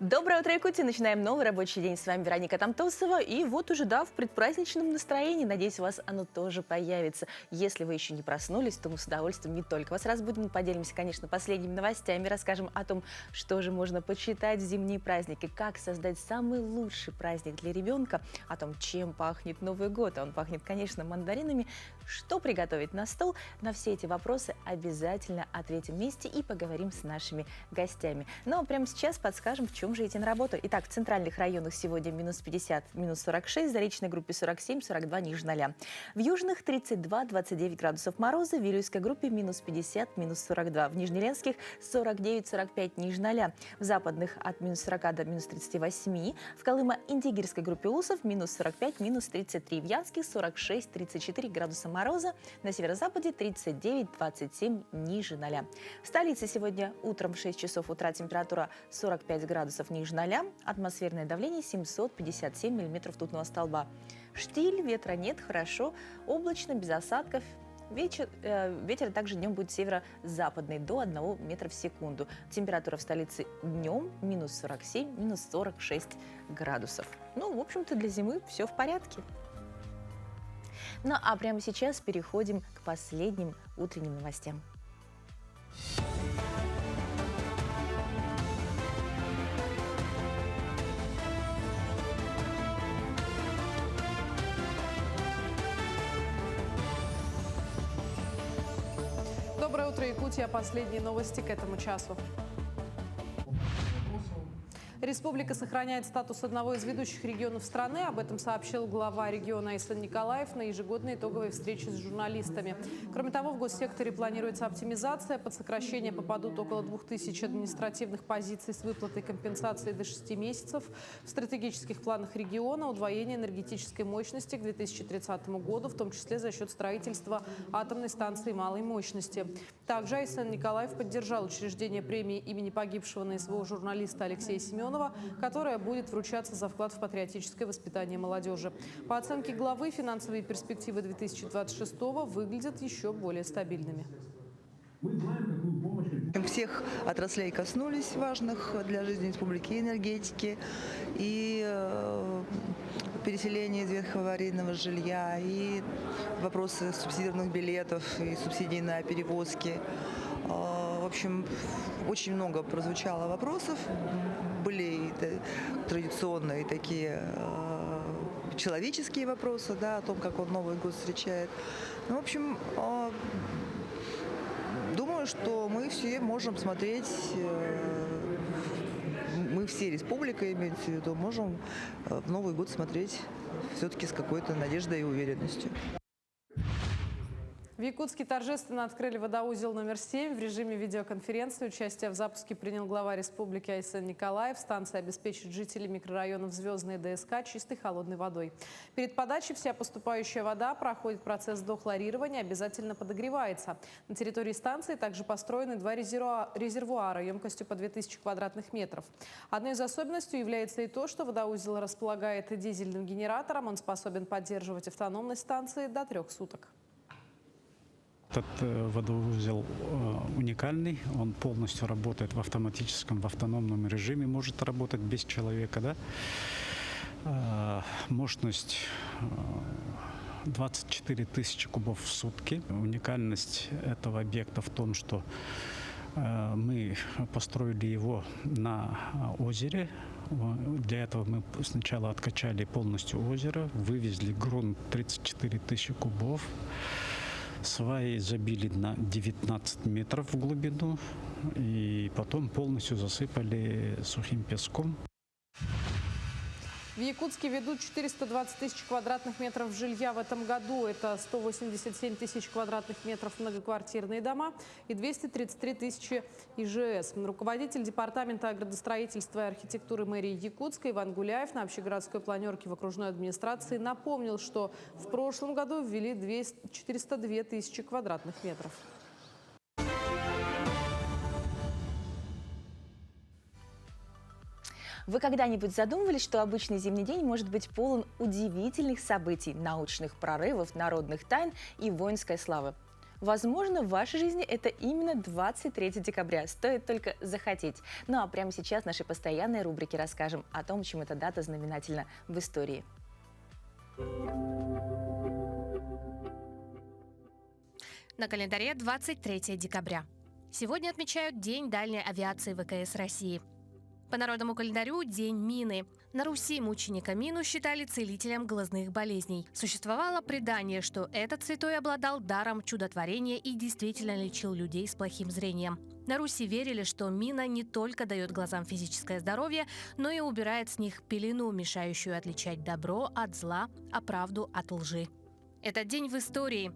Доброе утро, Якутия! Начинаем новый рабочий день. С вами Вероника Тамтосова. И вот уже, в предпраздничном настроении. Надеюсь, у вас оно тоже появится. Если вы еще не проснулись, то мы с удовольствием не только вас разбудим, поделимся, конечно, последними новостями, расскажем о том, что же можно почитать в зимние праздники, как создать самый лучший праздник для ребенка, о том, чем пахнет Новый год. А он пахнет, конечно, мандаринами. Что приготовить на стол? На все эти вопросы обязательно ответим вместе и поговорим с нашими гостями. Ну а прямо сейчас подскажем, в чем же идти на работу. Итак, в центральных районах сегодня минус 50, минус 46, в заречной группе 47, 42 ниже 0. В южных 32, 29 градусов мороза, в Вилюйской группе минус 50, минус 42, в Нижнеленских 49, 45 ниже 0. В западных от минус 40 до минус 38, в Колымо-Индигирской группе Усов минус 45, минус 33, в Янских 46, 34 градуса мороза, на северо-западе 39, 27 ниже 0. В столице сегодня утром в 6 часов утра температура 45 градусов ниже 0, атмосферное давление 757 миллиметров ртутного столба. Штиль, ветра нет, хорошо, облачно, без осадков. Ветер также днем будет северо-западный, до 1 метра в секунду. Температура в столице днем минус 47, минус 46 градусов. Ну, в общем-то, для зимы все в порядке. Ну, а прямо сейчас переходим к последним утренним новостям. Доброе утро, Якутия. Последние новости к этому часу. Республика сохраняет статус одного из ведущих регионов страны. Об этом сообщил глава региона Айсан Николаев на ежегодной итоговой встрече с журналистами. Кроме того, в госсекторе планируется оптимизация. Под сокращение попадут около 2000 административных позиций с выплатой компенсации до 6 месяцев. В стратегических планах региона удвоение энергетической мощности к 2030 году, в том числе за счет строительства атомной станции малой мощности. Также Айсан Николаев поддержал учреждение премии имени погибшего на СВО журналиста Алексея Семенова, которая будет вручаться за вклад в патриотическое воспитание молодежи. По оценке главы, финансовые перспективы 2026 выглядят еще более стабильными. Всех отраслей коснулись важных для жизни республики: энергетики, и переселение из ветхого аварийного жилья, и вопросы субсидированных билетов, и субсидий на перевозки. В общем, очень много прозвучало вопросов. Были и традиционные такие человеческие вопросы, о том, как он Новый год встречает. В общем, думаю, что мы все можем смотреть, мы все, республика, имеется в виду, можем в Новый год смотреть все-таки с какой-то надеждой и уверенностью. В Якутске торжественно открыли водоузел номер 7 в режиме видеоконференции. Участие в запуске принял глава республики Айсан Николаев. Станция обеспечит жителей микрорайонов Звездная ДСК чистой холодной водой. Перед подачей вся поступающая вода проходит процесс дохлорирования, обязательно подогревается. На территории станции также построены 2 резервуара емкостью по 2000 квадратных метров. Одной из особенностей является и то, что водоузел располагает дизельным генератором. Он способен поддерживать автономность станции до 3 суток. Этот водоузел уникальный, он полностью работает в автоматическом, в автономном режиме, может работать без человека. Мощность 24 тысячи кубов в сутки. Уникальность этого объекта в том, что мы построили его на озере. Для этого мы сначала откачали полностью озеро, вывезли грунт 34 тысячи кубов. Сваи забили на 19 метров в глубину и потом полностью засыпали сухим песком. В Якутске ведут 420 тысяч квадратных метров жилья в этом году. Это 187 тысяч квадратных метров многоквартирные дома и 233 тысячи ИЖС. Руководитель департамента градостроительства и архитектуры мэрии Якутска Иван Гуляев на общегородской планерке в окружной администрации напомнил, что в прошлом году ввели 402 тысячи квадратных метров. Вы когда-нибудь задумывались, что обычный зимний день может быть полон удивительных событий, научных прорывов, народных тайн и воинской славы? Возможно, в вашей жизни это именно 23 декабря. Стоит только захотеть. Ну а прямо сейчас в нашей постоянной рубрике расскажем о том, чем эта дата знаменательна в истории. На календаре 23 декабря. Сегодня отмечают День дальней авиации ВКС России. По народному календарю – День мины. На Руси мученика Мину считали целителем глазных болезней. Существовало предание, что этот святой обладал даром чудотворения и действительно лечил людей с плохим зрением. На Руси верили, что Мина не только дает глазам физическое здоровье, но и убирает с них пелену, мешающую отличать добро от зла, а правду от лжи. Этот день в истории.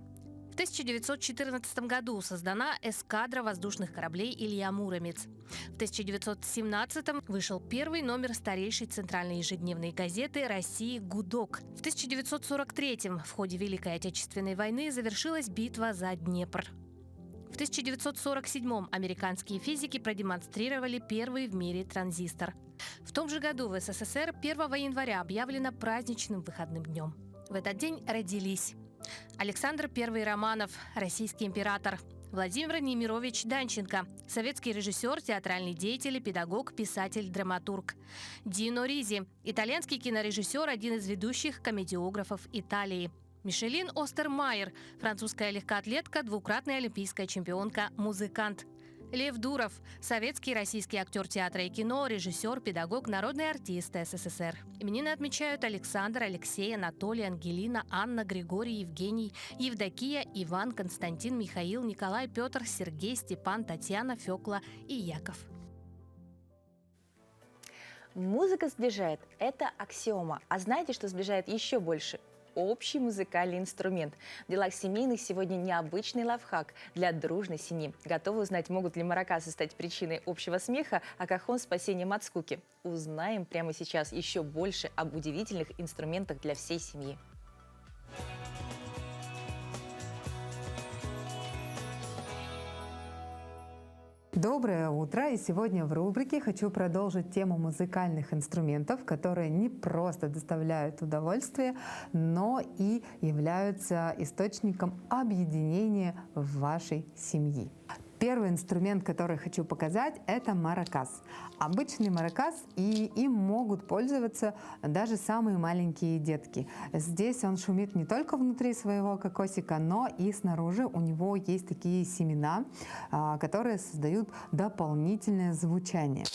В 1914 году создана эскадра воздушных кораблей «Илья Муромец». В 1917 вышел первый номер старейшей центральной ежедневной газеты России «Гудок». В 1943 в ходе Великой Отечественной войны завершилась битва за Днепр. В 1947 американские физики продемонстрировали первый в мире транзистор. В том же году в СССР 1 января объявлено праздничным выходным днем. В этот день родились Александр I Романов, российский император; Владимир Немирович Данченко, советский режиссер, театральный деятель, педагог, писатель, драматург; Дино Ризи, итальянский кинорежиссер, один из ведущих комедиографов Италии; Мишелин Остермайер, французская легкоатлетка, двукратная олимпийская чемпионка, музыкант; Лев Дуров, советский и российский актер театра и кино, режиссер, педагог, народный артист СССР. Именины отмечают Александр, Алексей, Анатолий, Ангелина, Анна, Григорий, Евгений, Евдокия, Иван, Константин, Михаил, Николай, Петр, Сергей, Степан, Татьяна, Фёкла и Яков. Музыка сближает – это аксиома. А знаете, что сближает еще больше? Общий музыкальный инструмент. В делах семейных сегодня необычный лайфхак для дружной семьи. Готовы узнать, могут ли маракасы стать причиной общего смеха, а кахон – спасением от скуки? Узнаем прямо сейчас еще больше об удивительных инструментах для всей семьи. Доброе утро! И сегодня в рубрике хочу продолжить тему музыкальных инструментов, которые не просто доставляют удовольствие, но и являются источником объединения в вашей семье. Первый инструмент, который хочу показать, это маракас. Обычный маракас, и им могут пользоваться даже самые маленькие детки. Здесь он шумит не только внутри своего кокосика, но и снаружи. У него есть такие семена, которые создают дополнительное звучание.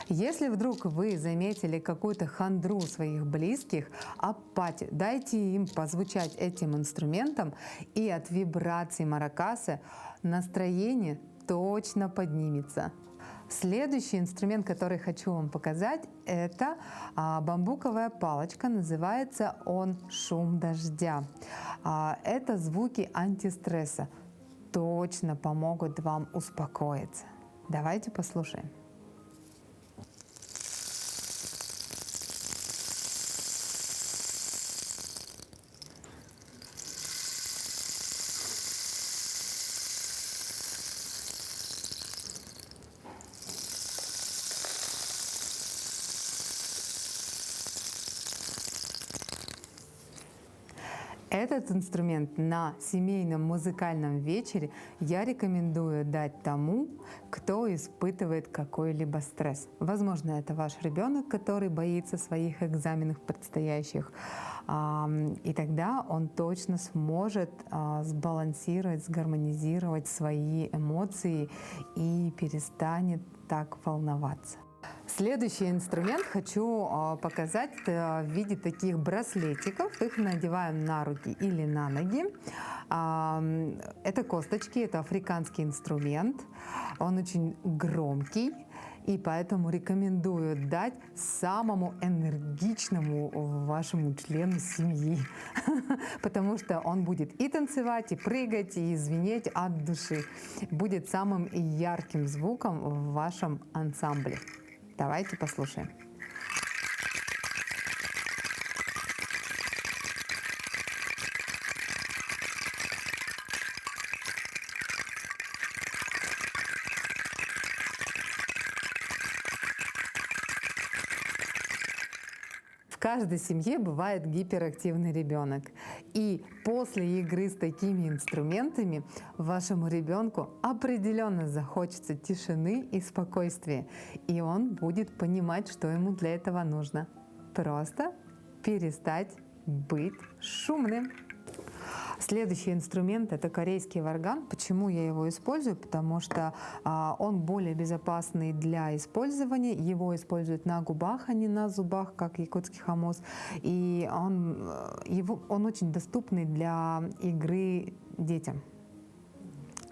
Если вдруг вы заметили какую-то хандру своих близких, апатию, дайте им позвучать этим инструментом, и от вибраций маракаса настроение точно поднимется. Следующий инструмент, который хочу вам показать, это бамбуковая палочка. Называется он «Шум дождя». Это звуки антистресса. Точно помогут вам успокоиться. Давайте послушаем. Этот инструмент на семейном музыкальном вечере я рекомендую дать тому, кто испытывает какой-либо стресс. Возможно, это ваш ребенок, который боится своих экзаменов предстоящих, и тогда он точно сможет сбалансировать, сгармонизировать свои эмоции и перестанет так волноваться. Следующий инструмент хочу показать в виде таких браслетиков. Их надеваем на руки или на ноги. Это косточки, это африканский инструмент. Он очень громкий, и поэтому рекомендую дать самому энергичному вашему члену семьи, потому что он будет и танцевать, и прыгать, и звенеть от души. Будет самым ярким звуком в вашем ансамбле. Давайте послушаем. каждой семье бывает гиперактивный ребенок. И после игры с такими инструментами вашему ребенку определенно захочется тишины и спокойствия. И он будет понимать, что ему для этого нужно. Просто перестать быть шумным. Следующий инструмент — это корейский варган. Почему я его использую? Потому что он более безопасный для использования. Его используют на губах, а не на зубах, как якутский хамос. И он очень доступный для игры детям.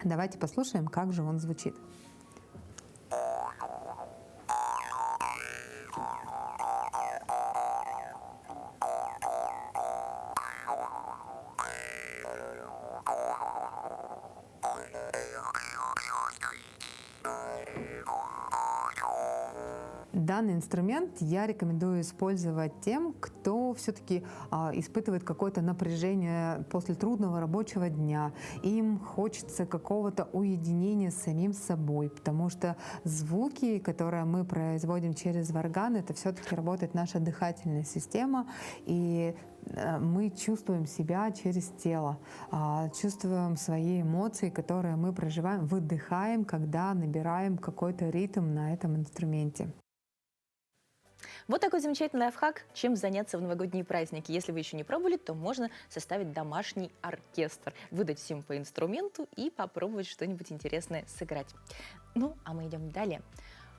Давайте послушаем, как же он звучит. Данный инструмент я рекомендую использовать тем, кто все-таки испытывает какое-то напряжение после трудного рабочего дня. Им хочется какого-то уединения с самим собой, потому что звуки, которые мы производим через варган, это все-таки работает наша дыхательная система, и мы чувствуем себя через тело, чувствуем свои эмоции, которые мы проживаем, выдыхаем, когда набираем какой-то ритм на этом инструменте. Вот такой замечательный лайфхак, чем заняться в новогодние праздники. Если вы еще не пробовали, то можно составить домашний оркестр, выдать всем по инструменту и попробовать что-нибудь интересное сыграть. Ну, а мы идем далее.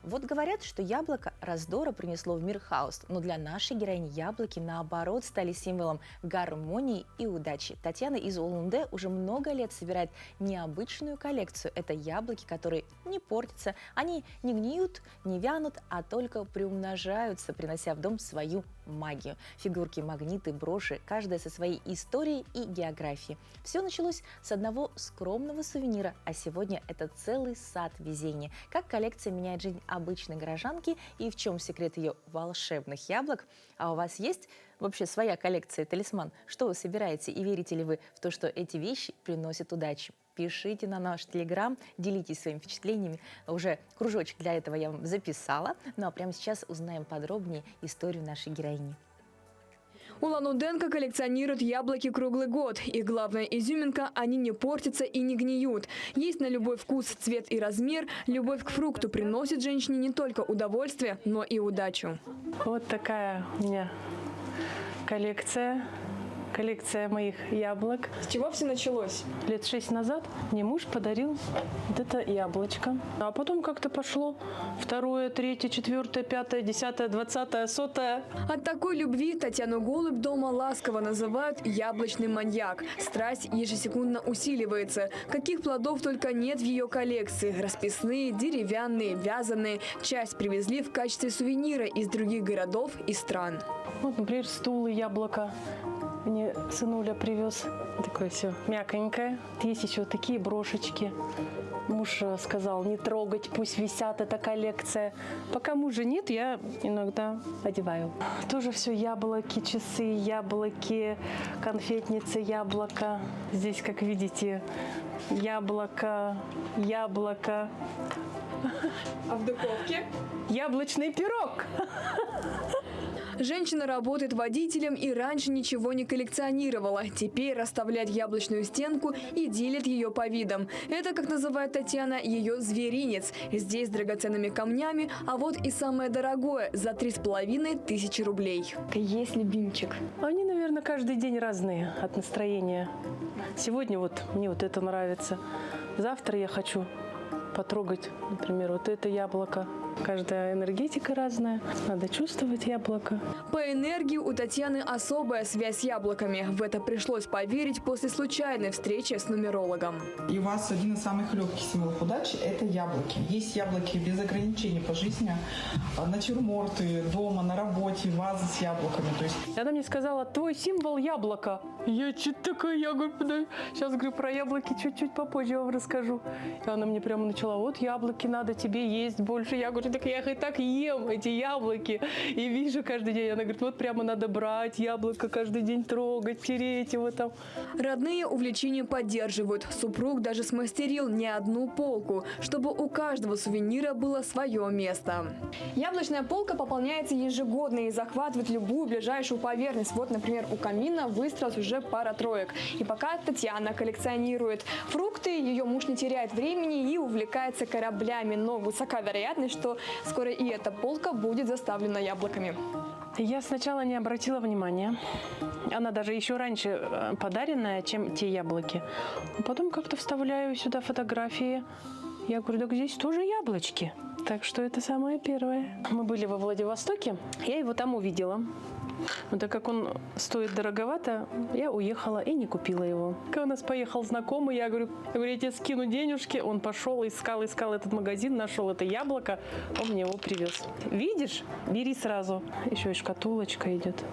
Вот говорят, что яблоко раздора принесло в мир хаос, но для нашей героини яблоки, наоборот, стали символом гармонии и удачи. Татьяна из Улан-Удэ уже много лет собирает необычную коллекцию. Это яблоки, которые не портятся, они не гниют, не вянут, а только приумножаются, принося в дом свою магию. Фигурки, магниты, броши, каждая со своей историей и географией. Все началось с одного скромного сувенира, а сегодня это целый сад везения. Как коллекция меняет жизнь обычной горожанки и в чем секрет ее волшебных яблок? А у вас есть вообще своя коллекция, талисман? Что вы собираете и верите ли вы в то, что эти вещи приносят удачу? Пишите на наш телеграм, делитесь своими впечатлениями. Уже кружочек для этого я вам записала. Ну а прямо сейчас узнаем подробнее историю нашей героини. Улан-Удэнка коллекционирует яблоки круглый год. И главная изюминка – они не портятся и не гниют. Есть на любой вкус, цвет и размер. Любовь к фрукту приносит женщине не только удовольствие, но и удачу. Вот такая у меня коллекция моих яблок. С чего все началось? Лет 6 назад мне муж подарил вот это яблочко. А потом как-то пошло 2, 3, 4, 5, 10, 20, 100. От такой любви Татьяну Голубь дома ласково называют «яблочный маньяк». Страсть ежесекундно усиливается. Каких плодов только нет в ее коллекции. Расписные, деревянные, вязаные. Часть привезли в качестве сувенира из других городов и стран. Вот, например, стул и яблоко. Мне сынуля привез. Такое все мягонькое. Есть еще такие брошечки. Муж сказал не трогать, пусть висят, эта коллекция. Пока мужа нет, я иногда одеваю. Тоже все яблоки, часы, яблоки, конфетницы, яблоко. Здесь, как видите, яблоко. А в духовке? Яблочный пирог. Женщина работает водителем и раньше ничего не коллекционировала. Теперь расставляет яблочную стенку и делит ее по видам. Это, как называет Татьяна, ее зверинец. Здесь с драгоценными камнями, а вот и самое дорогое – за 3500 рублей. Есть любимчик? Они, наверное, каждый день разные от настроения. Сегодня вот мне вот это нравится. Завтра я хочу потрогать, например, вот это яблоко. Каждая энергетика разная, надо чувствовать яблоко. По энергии у Татьяны особая связь с яблоками. В это пришлось поверить после случайной встречи с нумерологом. И у вас один из самых легких символов удачи – это яблоки. Есть яблоки без ограничений по жизни, натюрморты дома, на работе, вазы с яблоками. То есть... Она мне сказала, твой символ яблоко. Я что-то такая, я говорю, сейчас говорю про яблоки чуть-чуть попозже вам расскажу. И она мне прямо начала, вот яблоки надо тебе есть больше. Я говорю, яблоки. Так я их и так ем, эти яблоки. И вижу каждый день. Она говорит, вот прямо надо брать яблоко, каждый день трогать, тереть его там. Родные увлечение поддерживают. Супруг даже смастерил не одну полку, чтобы у каждого сувенира было свое место. Яблочная полка пополняется ежегодно и захватывает любую ближайшую поверхность. Вот, например, у камина выстроилась уже пара-троек. И пока Татьяна коллекционирует фрукты, ее муж не теряет времени и увлекается кораблями. Но высока вероятность, что скоро и эта полка будет заставлена яблоками. Я сначала не обратила внимания. Она даже еще раньше подаренная, чем те яблоки. Потом как-то вставляю сюда фотографии. Я говорю, так здесь тоже яблочки. Так что это самое первое. Мы были во Владивостоке, я его там увидела. Но так как он стоит дороговато, я уехала и не купила его. Когда у нас поехал знакомый, я говорю, я тебе скину денежки. Он пошел, искал этот магазин, нашел это яблоко, он мне его привез. Видишь? Бери сразу. Еще и шкатулочка идет.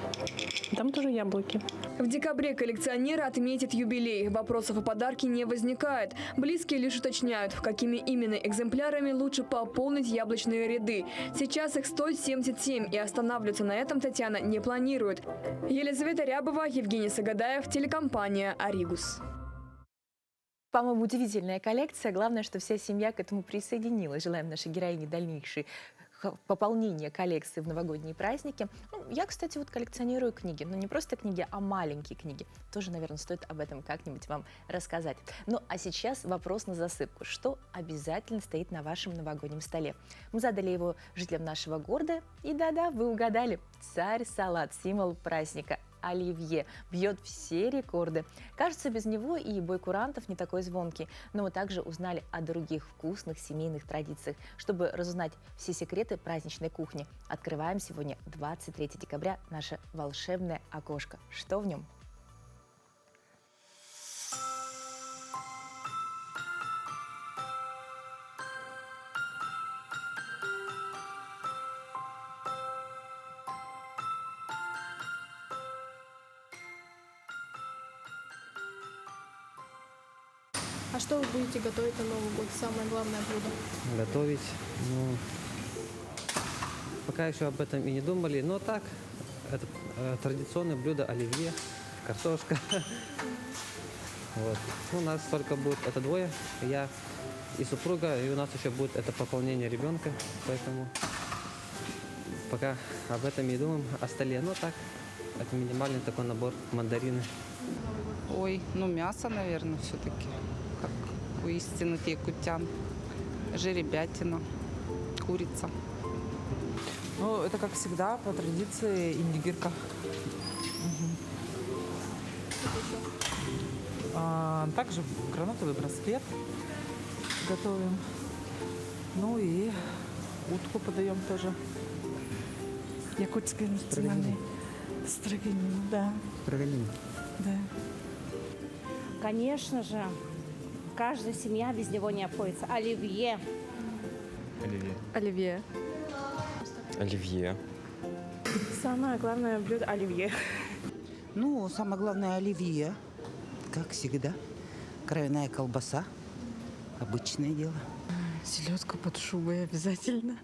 Там тоже яблоки. В декабре коллекционеры отметят юбилей. Вопросов о подарке не возникает. Близкие лишь уточняют, какими именно экземплярами лучше пополнить яблочные ряды. Сейчас их 177, и останавливаться на этом Татьяна не планирует. Елизавета Рябова, Евгений Сагадаев, телекомпания «Аригус». По-моему, удивительная коллекция. Главное, что вся семья к этому присоединилась. Желаем нашей героине дальнейшей пополнения коллекции в новогодние праздники. Я, кстати, вот коллекционирую книги. Но не просто книги, а маленькие книги. Тоже, наверное, стоит об этом как-нибудь вам рассказать. Ну, а сейчас вопрос на засыпку. Что обязательно стоит на вашем новогоднем столе? Мы задали его жителям нашего города. И да-да, вы угадали. Царь-салат, символ праздника. Оливье бьет все рекорды. Кажется, без него и бой курантов не такой звонкий. Но мы также узнали о других вкусных семейных традициях. Чтобы разузнать все секреты праздничной кухни, открываем сегодня, 23 декабря, наше волшебное окошко. Что в нем? А что вы будете готовить на Новый год? Самое главное блюдо? Готовить, ну, пока еще об этом и не думали, но так, это традиционное блюдо оливье, картошка. Вот. У нас только будет это двое, я и супруга, и у нас еще будет это пополнение ребенка, поэтому пока об этом не думаем, о столе, но так, это минимальный такой набор мандарины. Ой, ну мясо, наверное, все-таки. Как у истинных якутян. Жеребятина, курица. Ну, это, как всегда, по традиции, индигирка. Также гранатовый браслет готовим. Ну и утку подаем тоже. Якутская национальная. Строганина, да. Строганина. Да. Конечно же, каждая семья без него не обходится. Оливье. Оливье. Оливье. Оливье. Самое главное блюдо – оливье. Ну, самое главное – оливье, как всегда. Кровяная колбаса. Обычное дело. Селедка под шубой обязательно.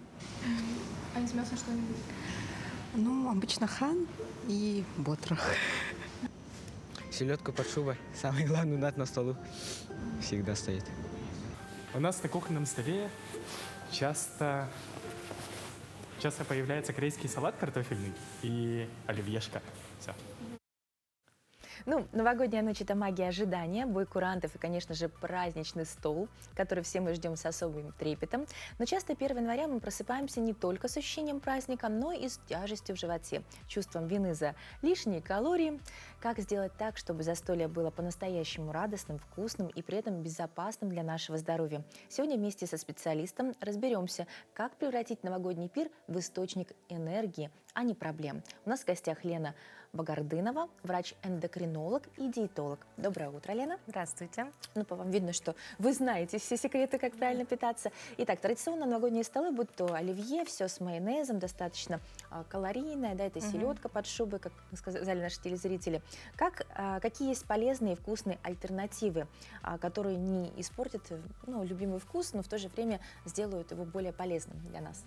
А из мяса что-нибудь? Ну, обычно хан и ботрах. Селедка под шубой. Самый главный у нас на столу всегда стоит. У нас на кухонном столе часто появляется корейский салат картофельный и оливьешка. Все. Ну, новогодняя ночь – это магия ожидания, бой курантов и, конечно же, праздничный стол, который все мы ждем с особым трепетом. Но часто 1 января мы просыпаемся не только с ощущением праздника, но и с тяжестью в животе, чувством вины за лишние калории. Как сделать так, чтобы застолье было по-настоящему радостным, вкусным и при этом безопасным для нашего здоровья? Сегодня вместе со специалистом разберемся, как превратить новогодний пир в источник энергии, а не проблем. У нас в гостях Лена Багардынова, врач-эндокринолог и диетолог. Доброе утро, Лена. Здравствуйте. Ну, по вам видно, что вы знаете все секреты, как правильно питаться. Итак, традиционно новогодние столы, будь то оливье, все с майонезом, достаточно калорийное, да, это селедка под шубой, как сказали наши телезрители. Какие есть полезные и вкусные альтернативы, которые не испортят любимый вкус, но в то же время сделают его более полезным для нас?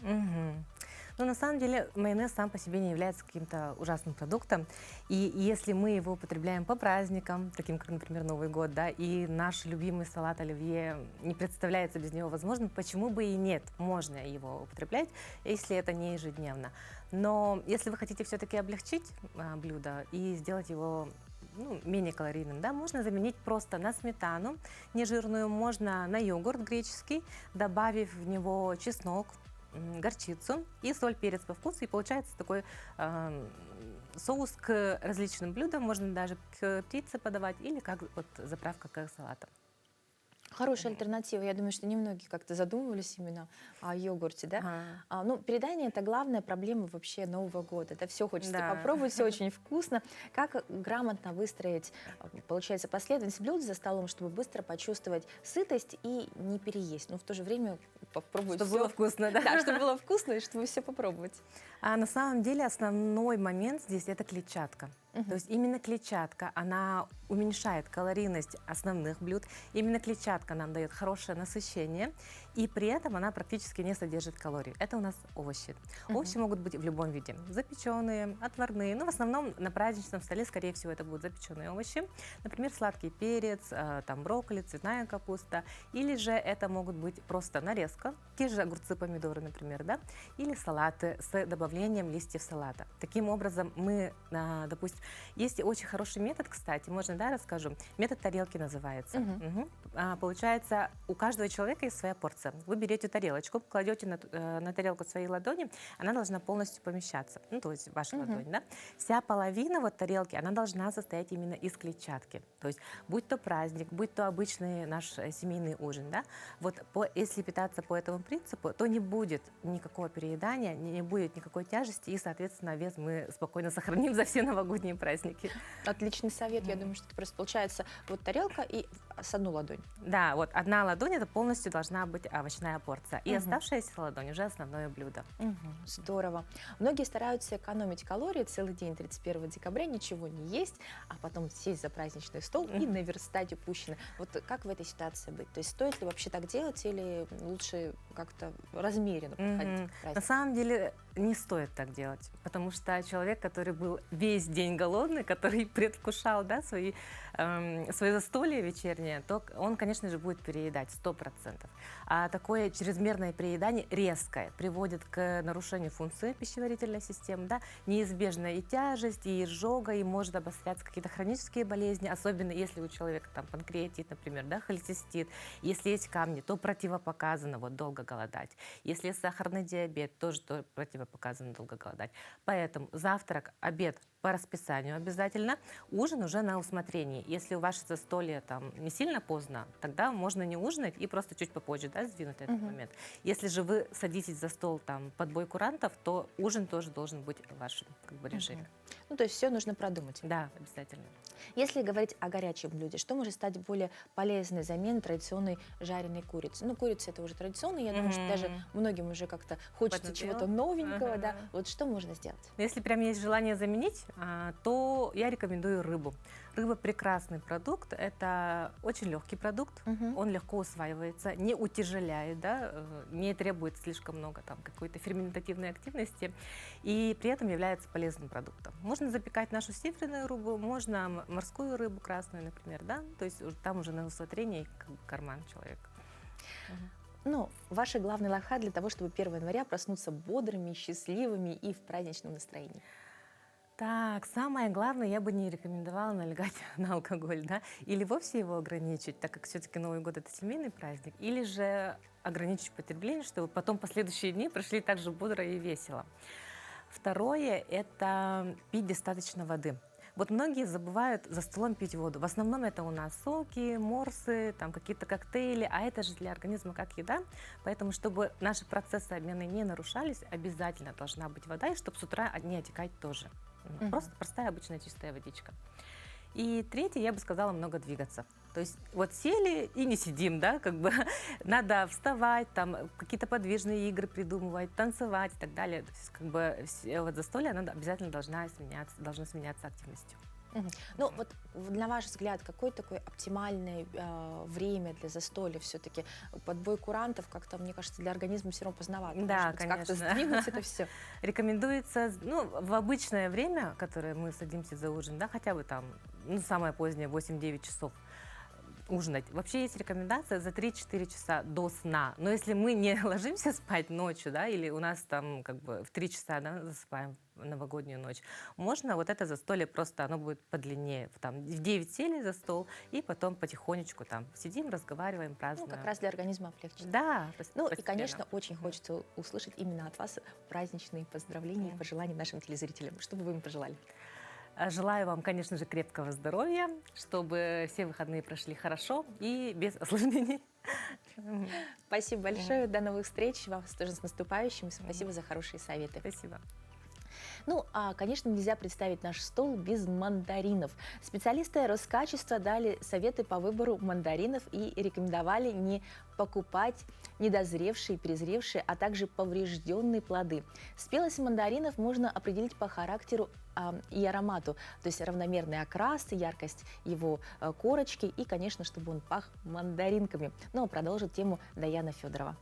Ну, на самом деле, майонез сам по себе не является каким-то ужасным продуктом. И если мы его употребляем по праздникам, таким как, например, Новый год, да, и наш любимый салат оливье не представляется без него возможным, почему бы и нет? Можно его употреблять, если это не ежедневно. Но если вы хотите все-таки облегчить блюдо и сделать его менее калорийным, да, можно заменить просто на сметану нежирную, можно на йогурт греческий, добавив в него чеснок, горчицу и соль, перец по вкусу, и получается такой соус к различным блюдам, можно даже к птице подавать или как заправка к салатам. Хорошая альтернатива. Я думаю, что немногие как-то задумывались именно о йогурте, да? Переедание — это главная проблема вообще Нового года. Это все хочется попробовать, все очень вкусно. Как грамотно выстроить, получается, последовательность блюд за столом, чтобы быстро почувствовать сытость и не переесть, но в то же время попробовать чтобы было вкусно, да? Да, чтобы было вкусно и чтобы все попробовать. А на самом деле основной момент здесь — это клетчатка. То есть именно клетчатка, она уменьшает калорийность основных блюд. Именно клетчатка нам дает хорошее насыщение, и при этом она практически не содержит калорий. Это у нас овощи. Овощи могут быть в любом виде. Запеченные, отварные. Но в основном на праздничном столе, скорее всего, это будут запеченные овощи. Например, сладкий перец, там брокколи, цветная капуста. Или же это могут быть просто нарезка, те же огурцы, помидоры, например, да? Или салаты с добавлением листьев салата. Таким образом, мы, допустим, есть очень хороший метод, кстати, можно, да, расскажу. Метод тарелки называется. Получается, у каждого человека есть своя порция. Вы берете тарелочку, кладете на тарелку свои ладони, она должна полностью помещаться. Ну, то есть ваша ладонь, да? Вся половина тарелки, она должна состоять именно из клетчатки. То есть, будь то праздник, будь то обычный наш семейный ужин, да? Если питаться по этому принципу, то не будет никакого переедания, не будет никакой тяжести, и, соответственно, вес мы спокойно сохраним за все новогодние праздники. Отличный совет. Я думаю, что это просто получается тарелка и с одну ладонь. Да, одна ладонь — это полностью должна быть овощная порция. И оставшаяся ладонь уже основное блюдо. Здорово. Многие стараются экономить калории целый день 31 декабря, ничего не есть, а потом сесть за праздничный стол и наверстать упущенное. Как в этой ситуации быть? То есть стоит ли вообще так делать или лучше как-то размеренно подходить к празднику? На самом деле не стоит так делать, потому что человек, который был весь день голодный, который предвкушал, да, свое застолье вечернее, то он, конечно же, будет переедать 100%. А такое чрезмерное переедание резкое приводит к нарушению функции пищеварительной системы, да, неизбежная и тяжесть, и изжога, и может обостряться какие-то хронические болезни, особенно если у человека там панкреатит, например, да, холецистит. Если есть камни, то противопоказано долго голодать. Если есть сахарный диабет, тоже противопоказано долго голодать. Поэтому завтрак, обед по расписанию обязательно, ужин уже на усмотрении. Если у вас застолье не сильно поздно, тогда можно не ужинать и просто чуть попозже, да, сдвинуть этот момент. Если же вы садитесь за стол под бой курантов, то ужин тоже должен быть в вашем режиме. То есть все нужно продумать. Да, обязательно. Если говорить о горячем блюде, что может стать более полезной заменой традиционной жареной курицы? Курица — это уже традиционно, я думаю, что даже многим уже как-то хочется чего-то новенького, да. Что можно сделать? Если прям есть желание заменить, то я рекомендую рыбу. Рыба — прекрасный продукт, это очень легкий продукт, он легко усваивается, не утяжеляет, да, не требует слишком много какой-то ферментативной активности и при этом является полезным продуктом. Можно запекать нашу северную рыбу, можно морскую рыбу красную, например, да, то есть там уже на усмотрение и карман человека. Ваши главные лайфхаки для того, чтобы 1 января проснуться бодрыми, счастливыми и в праздничном настроении? Так, самое главное, я бы не рекомендовала налегать на алкоголь, да, или вовсе его ограничить, так как все-таки Новый год — это семейный праздник, или же ограничить потребление, чтобы потом последующие дни прошли так же бодро и весело. Второе — это пить достаточно воды. Многие забывают за столом пить воду. В основном это у нас соки, морсы, какие-то коктейли, а это же для организма как еда. Поэтому, чтобы наши процессы обмена не нарушались, обязательно должна быть вода, и чтобы с утра не отекать тоже. Просто простая, обычная чистая водичка. И третье, я бы сказала, много двигаться. То есть вот сели и не сидим, да, как бы надо вставать, там какие-то подвижные игры придумывать, танцевать и так далее. То есть как бы вот застолье, оно обязательно должно сменяться активностью. Ну вот на ваш взгляд, какое такое оптимальное время для застолья все-таки? Подбой курантов как-то, мне кажется, для организма все равно поздновато. Да, Может быть, как-то конечно. сдвинуть это все. Рекомендуется, ну, в обычное время, которое мы садимся за ужин, да, хотя бы там, ну, самое позднее, 8-9 часов ужинать. Вообще есть рекомендация за 3-4 часа до сна. Но если мы не ложимся спать ночью, да, или у нас там как бы в 3 часа, да, засыпаем в новогоднюю ночь, можно вот это застолье просто, оно будет подлиннее. Там в 9 сели за стол, и потом потихонечку там сидим, разговариваем, празднуем. Ну, как раз для организма облегчить. Да. Ну, и, конечно, очень хочется услышать именно от вас праздничные поздравления и пожелания нашим телезрителям. Что бы вы им пожелали? Желаю вам, конечно же, крепкого здоровья, чтобы все выходные прошли хорошо и без осложнений. Спасибо большое. До новых встреч. Вас тоже с наступающим. Спасибо за хорошие советы. Спасибо. Ну, а, конечно, нельзя представить наш стол без мандаринов. Специалисты Роскачества дали советы по выбору мандаринов и рекомендовали не покупать недозревшие, перезревшие, а также поврежденные плоды. Спелость мандаринов можно определить по характеру и аромату, то есть равномерный окрас, яркость его корочки и, конечно, чтобы он пах мандаринками. Ну, а продолжит тему Даяна Федорова.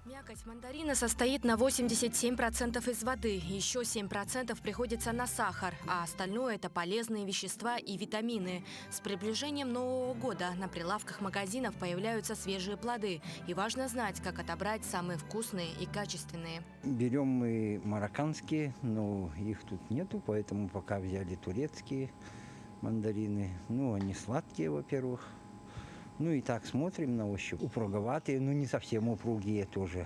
Мякоть мандарина состоит на 87% из воды, еще 7% приходится на сахар, а остальное – это полезные вещества и витамины. С приближением Нового года на прилавках магазинов появляются свежие плоды, и важно знать, как отобрать самые вкусные и качественные. Берем мы марокканские, но их тут нету, поэтому пока взяли турецкие мандарины. Ну, они сладкие, во-первых. Ну и так смотрим на ощупь. Упруговатые, но не совсем упругие тоже.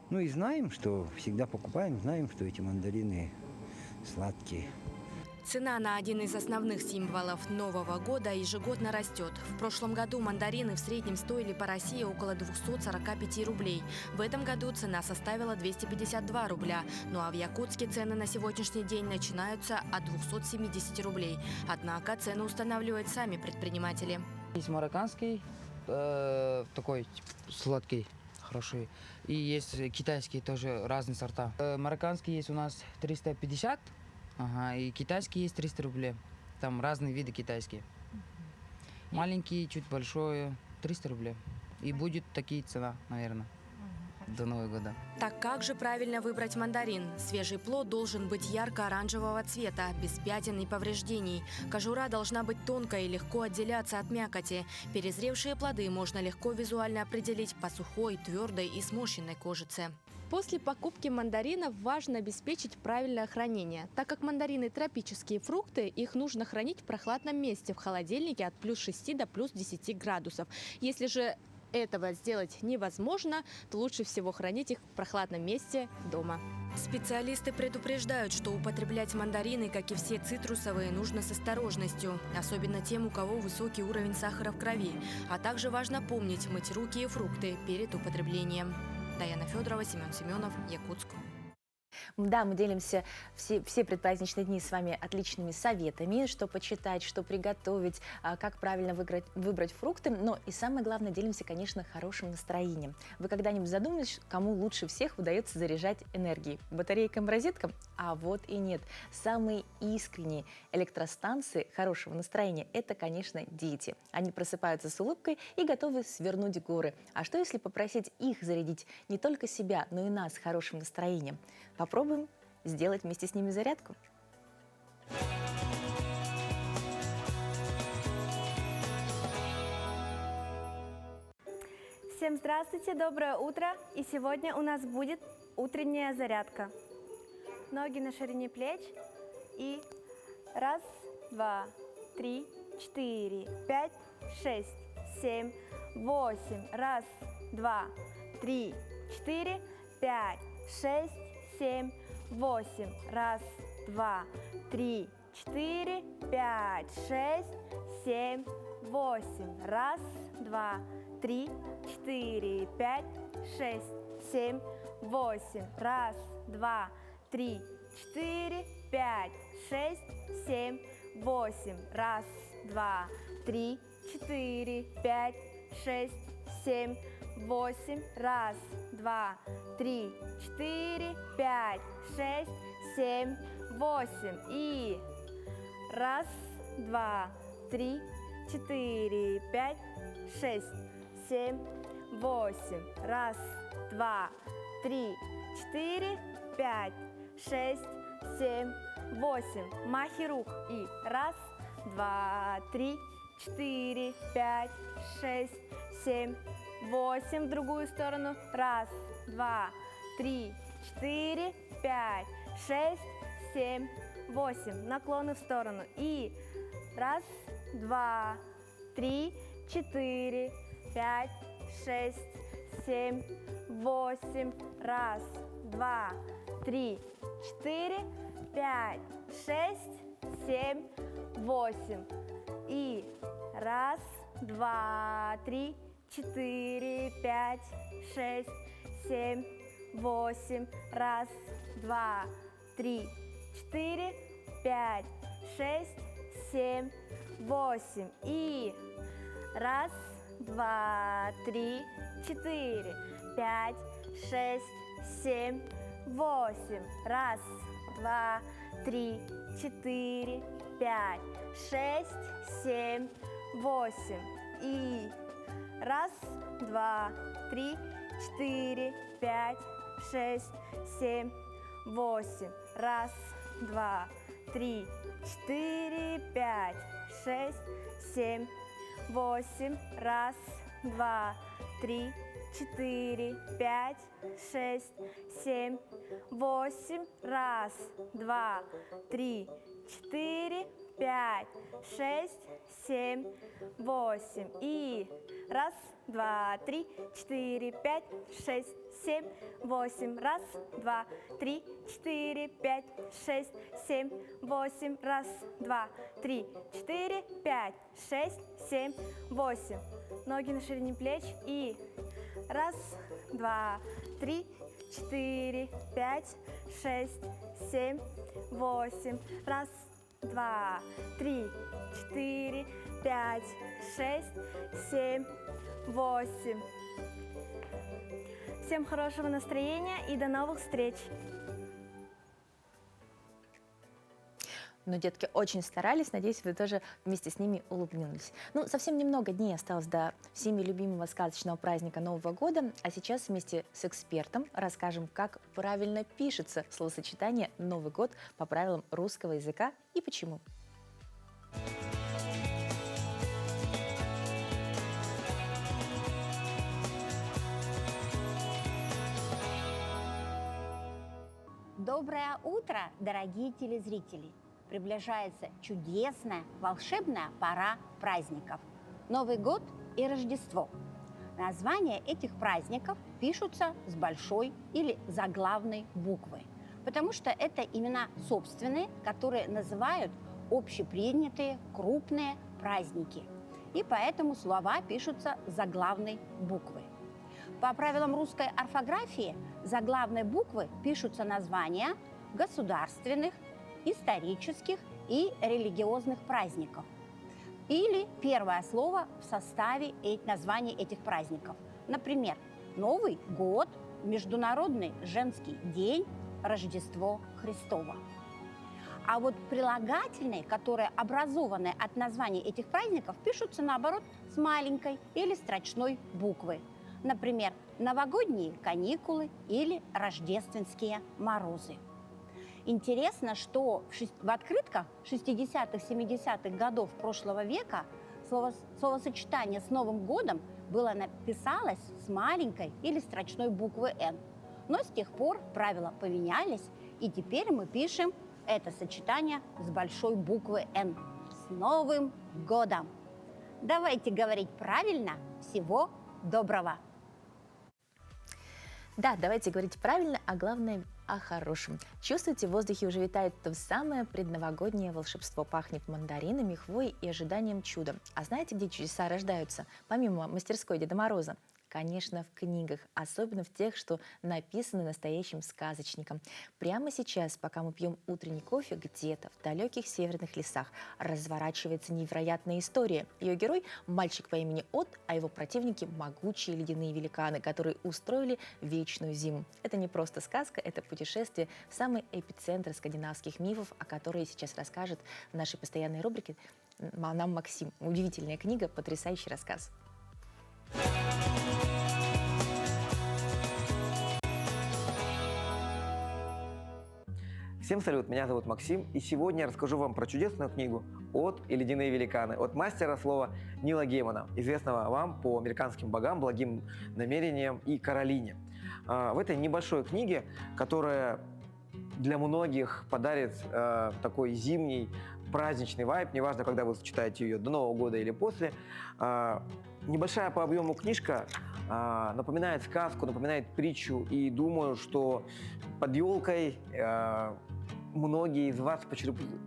Ну и знаем, что всегда покупаем, знаем, что эти мандарины сладкие. Цена на один из основных символов Нового года ежегодно растет. В прошлом году мандарины в среднем стоили по России около 245 рублей. В этом году цена составила 252 рубля. Ну а в Якутске цены на сегодняшний день начинаются от 270 рублей. Однако цену устанавливают сами предприниматели. Есть марокканский, такой сладкий, хороший. И есть китайские тоже, разные сорта. Марокканский есть у нас 350, и китайский есть 300 рублей. Там разные виды китайские. Маленький, чуть большой, 300 рублей. И будет такие цена, наверное, до Нового года. Так как же правильно выбрать мандарин? Свежий плод должен быть ярко-оранжевого цвета, без пятен и повреждений. Кожура должна быть тонкой и легко отделяться от мякоти. Перезревшие плоды можно легко визуально определить по сухой, твердой и сморщенной кожице. После покупки мандаринов важно обеспечить правильное хранение. Так как мандарины – тропические фрукты, их нужно хранить в прохладном месте в холодильнике от плюс 6 до плюс 10 градусов. Если же этого сделать невозможно, то лучше всего хранить их в прохладном месте дома. Специалисты предупреждают, что употреблять мандарины, как и все цитрусовые, нужно с осторожностью, особенно тем, у кого высокий уровень сахара в крови. А также важно помнить мыть руки и фрукты перед употреблением. Даяна Федорова, Семен Семенов, Якутск. Да, мы делимся все предпраздничные дни с вами отличными советами, что почитать, что приготовить, как правильно выбрать фрукты, но и самое главное, делимся, конечно, хорошим настроением. Вы когда-нибудь задумались, кому лучше всех удается заряжать энергией? Батарейкам, розеткам? А вот и нет. Самые искренние электростанции хорошего настроения – это, конечно, дети. Они просыпаются с улыбкой и готовы свернуть горы. А что, если попросить их зарядить не только себя, но и нас хорошим настроением? Попробуем сделать вместе с ними зарядку. Всем здравствуйте, доброе утро! И сегодня у нас будет утренняя зарядка. Ноги на ширине плеч и 1, 2, 3, 4, 5, 6, 7, 8. 1, 2, 3, 4, 5, 6, 7, 8. 1, 2, 3, 4, 5, 6, 7, 8. 1, 2, 3, 4, 5, 6, 7, 8. 1, 2, 3, 4, 5, 6, 7, 8. Раз, два, три, 4, 5, 6, 7, 8. Раз, два, три, 4, 5, 6, 7, 8. И раз, два, три, 4, 5, 6, 7, 8. Раз, два, три, 4, 5, 6, 7, 8. Махи рук. И раз, два, три, 4, 5, 6, 7, 8. В другую сторону. Раз, два, три, 4, 5, 6, 7, 8. Наклоны в сторону. И раз, два, три, 4, 5, 6, 7, 8. Раз, два, три, 4, 5, 6, 7, 8. И раз, два, три, 4, 5, 6, 7, 8. Раз, два, три, 4, 5, 6, 7, 8. И раз, два, три, 4, 5, 6, 7, 8. Раз, два, три, 4, 5, 6, 7, 8. И раз, два, три, 4, 5, 6, 7, 8. Раз, два, три, 4, 5, 6, 7, 8. Раз, два, три, 4, 5, 6, 7, 8. Раз, два, три, 4, 5, 6, 7, 8. И раз, два, три, 4, 5, 6, 7, 8. Раз, два, три, 4, 5, 6, 7, 8. Раз, два, три, 4, 5, 6, 7, 8. Ноги на ширине плеч. И раз, два, три, 4, 5, 6, 7, 8. Раз, два, три, 4, 5, 6, 7, 8. Всем хорошего настроения и до новых встреч! Но детки очень старались, надеюсь, вы тоже вместе с ними улыбнулись. Ну, совсем немного дней осталось до всеми любимого сказочного праздника Нового года, а сейчас вместе с экспертом расскажем, как правильно пишется словосочетание «Новый год» по правилам русского языка и почему. Доброе утро, дорогие телезрители! Приближается чудесная, волшебная пора праздников. Новый год и Рождество. Названия этих праздников пишутся с большой или заглавной буквы, потому что это имена собственные, которые называют общепринятые крупные праздники. И поэтому слова пишутся с заглавной буквы. По правилам русской орфографии заглавной буквы пишутся названия государственных, исторических и религиозных праздников. Или первое слово в составе названий этих праздников. Например, Новый год, Международный женский день, Рождество Христово. А вот прилагательные, которые образованы от названий этих праздников, пишутся наоборот с маленькой или строчной буквы. Например, новогодние каникулы или рождественские морозы. Интересно, что в открытках 60-х, 70-х годов прошлого века словосочетание с Новым годом писалось с маленькой или строчной буквы «Н». Но с тех пор правила поменялись, и теперь мы пишем это сочетание с большой буквы «Н». С Новым годом! Давайте говорить правильно. Всего доброго! Да, давайте говорить правильно, а главное о хорошем. Чувствуете, в воздухе уже витает то самое предновогоднее волшебство. Пахнет мандаринами, хвоей и ожиданием чуда. А знаете, где чудеса рождаются, помимо мастерской Деда Мороза? Конечно, в книгах, особенно в тех, что написаны настоящим сказочником. Прямо сейчас, пока мы пьем утренний кофе, где-то в далеких северных лесах разворачивается невероятная история. Ее герой – мальчик по имени От, а его противники – могучие ледяные великаны, которые устроили вечную зиму. Это не просто сказка, это путешествие в самый эпицентр скандинавских мифов, о которой сейчас расскажет в нашей постоянной рубрике нам Максим. Удивительная книга, потрясающий рассказ. Всем салют, меня зовут Максим, и сегодня я расскажу вам про чудесную книгу «От и ледяные великаны» от мастера слова Нила Геймана, известного вам по американским богам, благим намерениям и Каролине. В этой небольшой книге, которая для многих подарит такой зимний праздничный вайб, неважно, когда вы читаете ее, до Нового года или после, небольшая по объему книжка напоминает сказку, напоминает притчу, и думаю, что под елкой многие из вас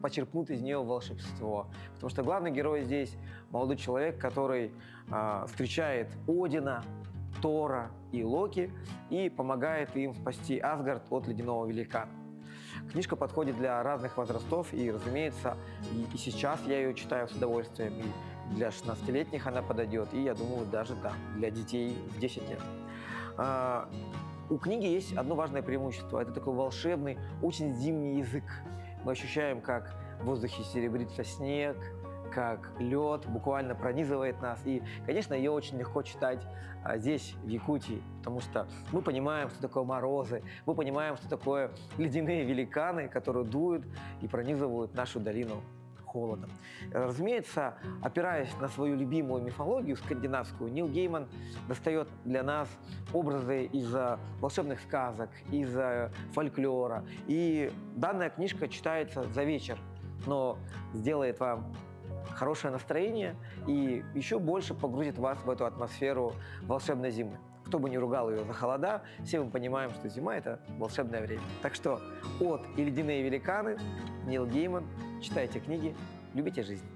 почерпнут из нее волшебство. Потому что главный герой здесь молодой человек, который встречает Одина, Тора и Локи и помогает им спасти Асгард от ледяного великана. Книжка подходит для разных возрастов, и, разумеется, и сейчас я ее читаю с удовольствием, и для 16-летних она подойдет, и, я думаю, даже для детей в 10 лет. У книги есть одно важное преимущество. Это такой волшебный, очень зимний язык. Мы ощущаем, как в воздухе серебрится снег, как лед буквально пронизывает нас. И, конечно, ее очень легко читать здесь, в Якутии, потому что мы понимаем, что такое морозы, мы понимаем, что такое ледяные великаны, которые дуют и пронизывают нашу долину холодом. Разумеется, опираясь на свою любимую мифологию скандинавскую, Нил Гейман достает для нас образы из волшебных сказок, из фольклора. И данная книжка читается за вечер, но сделает вам хорошее настроение и еще больше погрузит вас в эту атмосферу волшебной зимы. Кто бы ни ругал ее за холода, все мы понимаем, что зима – это волшебное время. Так что «От и ледяные великаны», Нил Гейман, читайте книги, любите жизнь.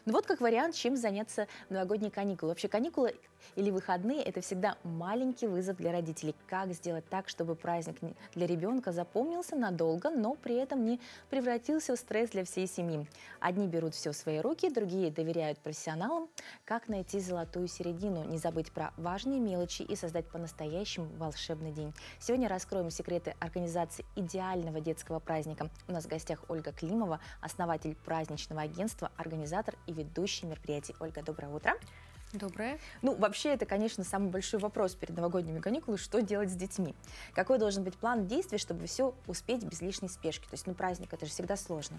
Ну вот как вариант, чем заняться в новогодние каникулы. Вообще каникулы или выходные – это всегда маленький вызов для родителей. Как сделать так, чтобы праздник для ребенка запомнился надолго, но при этом не превратился в стресс для всей семьи. Одни берут все в свои руки, другие доверяют профессионалам. Как найти золотую середину, не забыть про важные мелочи и создать по-настоящему волшебный день. Сегодня раскроем секреты организации идеального детского праздника. У нас в гостях Ольга Климова, основатель праздничного агентства, организатор и ведущий мероприятий. Ольга, доброе утро. Доброе. Ну, вообще, это, конечно, самый большой вопрос перед новогодними каникулами, что делать с детьми. Какой должен быть план действий, чтобы все успеть без лишней спешки? То есть, праздник, это же всегда сложно.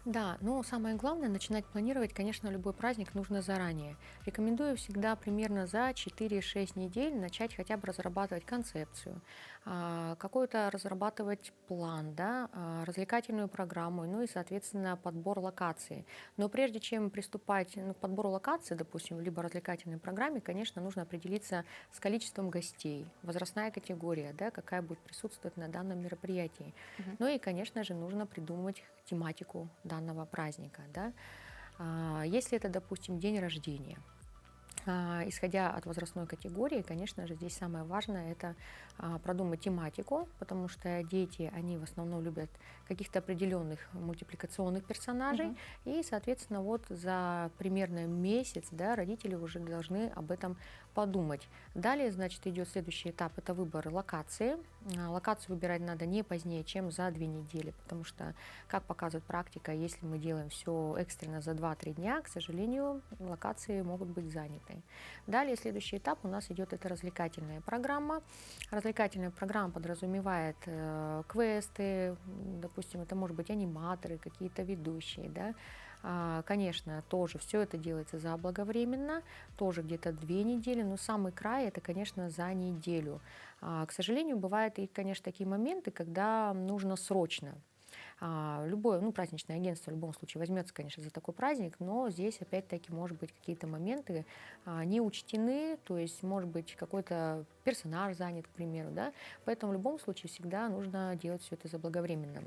Да, но самое главное, начинать планировать, конечно, любой праздник нужно заранее. Рекомендую всегда примерно за 4-6 недель начать хотя бы разрабатывать концепцию, какой-то разрабатывать план, да, развлекательную программу, ну и, соответственно, подбор локации. Но прежде чем приступать к подбору локации, допустим, либо развлекательной программе, конечно, нужно определиться с количеством гостей, возрастная категория, да, какая будет присутствовать на данном мероприятии. Ну и, конечно же, нужно придумать тематику данного праздника. Да? Если это, допустим, день рождения, исходя от возрастной категории, конечно же, здесь самое важное – это продумать тематику, потому что дети, они в основном любят каких-то определенных мультипликационных персонажей, и, соответственно, вот за примерно месяц, да, родители уже должны об этом подумать. Далее, значит, идет следующий этап – это выбор локации. Локацию выбирать надо не позднее, чем за 2 недели, потому что, как показывает практика, если мы делаем все экстренно за 2-3 дня, к сожалению, локации могут быть заняты. Далее, следующий этап у нас идет это развлекательная программа. Развлекательная программа подразумевает квесты, допустим, это может быть аниматоры, какие-то ведущие, да. Конечно, тоже все это делается заблаговременно, тоже где-то 2 недели, но самый край это, конечно, за неделю. К сожалению, бывают и, конечно, такие моменты, когда нужно срочно. Любое праздничное агентство в любом случае возьмется, конечно, за такой праздник, но здесь опять-таки может быть какие-то моменты не учтены, то есть может быть какой-то персонаж занят, к примеру, да, поэтому в любом случае всегда нужно делать все это заблаговременно.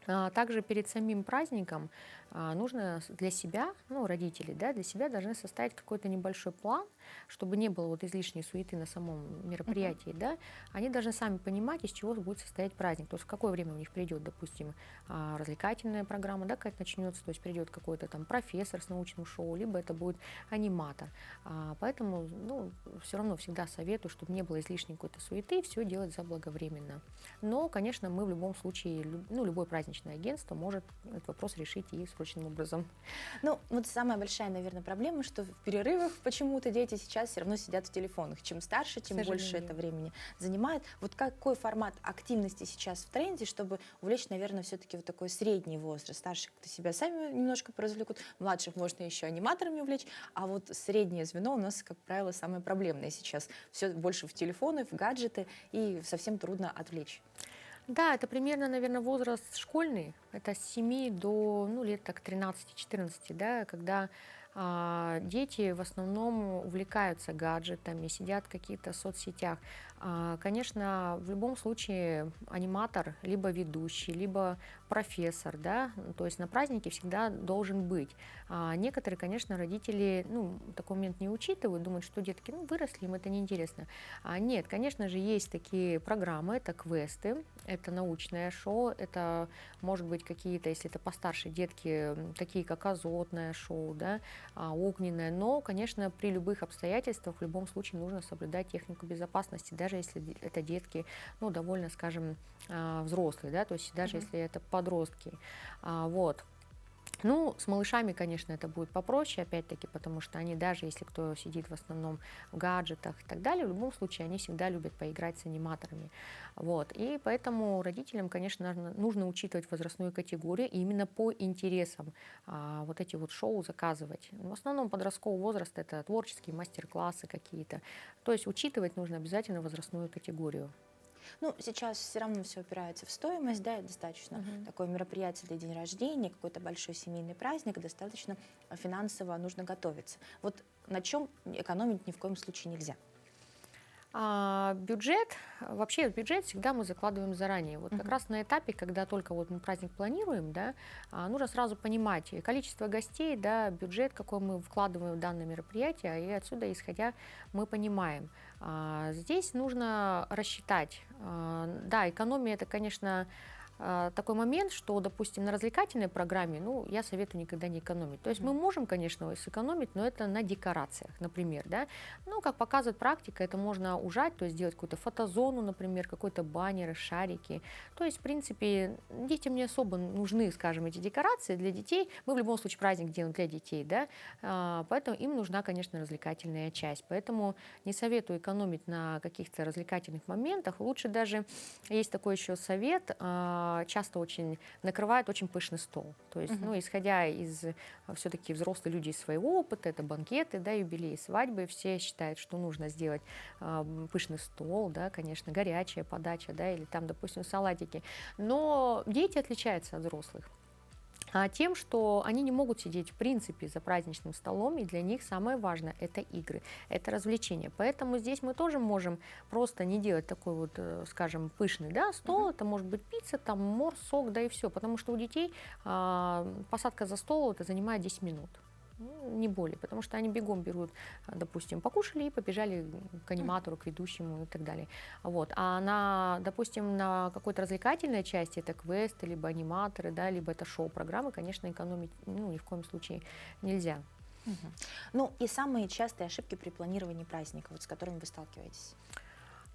Также перед самим праздником нужно для себя, ну, родители, да, для себя должны составить какой-то небольшой план, чтобы не было вот излишней суеты на самом мероприятии, да. Они должны сами понимать, из чего будет состоять праздник, то есть в какое время у них придет, допустим, развлекательная программа, да, какая-то начнется, то есть придет какой-то там профессор с научным шоу, либо это будет аниматор. Поэтому, ну, все равно всегда советую, чтобы не было излишней какой-то суеты, все делать заблаговременно. Но, конечно, мы в любом случае, ну, любой праздничное агентство может этот вопрос решить и срочным образом. Ну, вот самая большая, наверное, проблема, что в перерывах почему-то дети сейчас все равно сидят в телефонах. Чем старше, тем больше это времени занимает. Вот какой формат активности сейчас в тренде, чтобы увлечь, наверное, все-таки вот такой средний возраст? Старших кто себя сами немножко поразвлекут, младших можно еще аниматорами увлечь, а вот среднее звено у нас, как правило, самое проблемное сейчас. Все больше в телефоны, в гаджеты, и совсем трудно отвлечь. Да, это примерно, наверное, возраст школьный, это с 7 до, ну, лет так 13-14, да, когда дети в основном увлекаются гаджетами, сидят в каких-то соцсетях. Конечно, в любом случае аниматор, либо ведущий, либо профессор, да, то есть на празднике всегда должен быть. Некоторые, конечно, родители, ну, такой момент не учитывают, думают, что детки, ну, выросли, им это неинтересно. Нет, конечно же, есть такие программы, это квесты, это научное шоу, это, может быть, какие-то, если это постарше детки, такие как азотное шоу, да, огненное, но, конечно, при любых обстоятельствах в любом случае нужно соблюдать технику безопасности, даже если это детки, ну, довольно, скажем, взрослые, да, то есть даже если это подростки, вот. Ну, с малышами, конечно, это будет попроще, опять-таки, потому что они, даже если кто сидит в основном в гаджетах и так далее, в любом случае они всегда любят поиграть с аниматорами. Вот. И поэтому родителям, конечно, нужно учитывать возрастную категорию и именно по интересам вот эти вот шоу заказывать. В основном подростковый возраст — это творческие мастер-классы какие-то. То есть учитывать нужно обязательно возрастную категорию. Ну, сейчас все равно все опирается в стоимость, да, достаточно такое мероприятие для день рождения, какой-то большой семейный праздник, достаточно финансово нужно готовиться. Вот на чем экономить ни в коем случае нельзя? Бюджет, вообще бюджет всегда мы закладываем заранее. Вот как раз на этапе, когда только вот мы праздник планируем, да, нужно сразу понимать количество гостей, да, бюджет, какой мы вкладываем в данное мероприятие, и отсюда, исходя, мы понимаем. Здесь нужно рассчитать. Да, экономия — это, конечно, такой момент, что, допустим, на развлекательной программе, ну, я советую никогда не экономить. То есть мы можем, конечно, сэкономить, но это на декорациях, например, да. Ну, как показывает практика, это можно ужать, то есть сделать какую-то фотозону, например, какой-то баннеры, шарики. То есть, в принципе, детям не особо нужны, скажем, эти декорации для детей. Мы в любом случае праздник делаем для детей, да, поэтому им нужна, конечно, развлекательная часть. Поэтому не советую экономить на каких-то развлекательных моментах. Лучше даже, есть такой еще совет, часто очень накрывают очень пышный стол. То есть, ну, исходя из все-таки взрослые люди из своего опыта, это банкеты, да, юбилеи, свадьбы, все считают, что нужно сделать пышный стол, да, конечно, горячая подача, да, или там, допустим, салатики. Но дети отличаются от взрослых тем, что они не могут сидеть в принципе за праздничным столом, и для них самое важное — это игры, это развлечения. Поэтому здесь мы тоже можем просто не делать такой вот, скажем, пышный, да, стол, это может быть пицца, там морс, сок, да, и все, потому что у детей посадка за стол это занимает 10 минут. Не более, потому что они бегом берут, допустим, покушали и побежали к аниматору, к ведущему и так далее. Вот. А на, допустим, на какой-то развлекательной части, это квесты, либо аниматоры, да, либо это шоу-программы, конечно, экономить, ну, ни в коем случае нельзя. Ну и самые частые ошибки при планировании праздника, вот с которыми вы сталкиваетесь?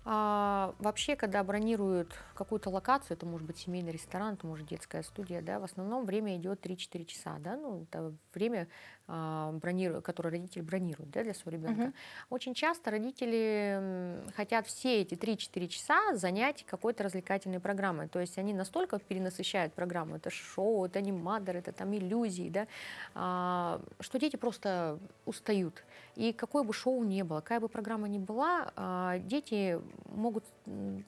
Вообще, когда бронируют какую-то локацию, это может быть семейный ресторан, это может детская студия, да, в основном время идет 3-4 часа, да, ну, это время, которое родители бронируют, да, для своего ребенка. Очень часто родители хотят все эти 3-4 часа занять какой-то развлекательной программой, то есть они настолько перенасыщают программу, это шоу, это аниматор, это там иллюзии, да, что дети просто устают. И какое бы шоу ни было, какая бы программа ни была, дети могут